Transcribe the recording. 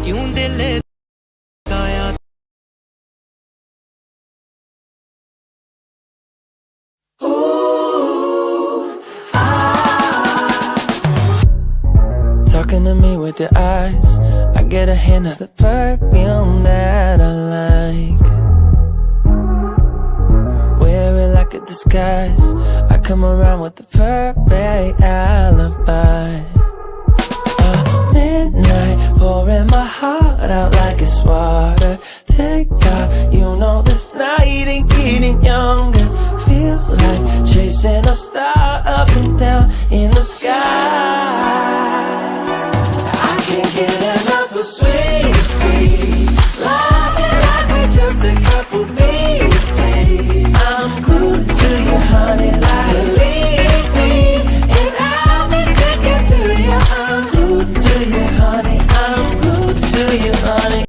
क्यों दिल गाया। Talking to me with your eyes, I get a hint of the perfume that I like. Wear it like a disguise, I come around with the perfect alibi. Midnight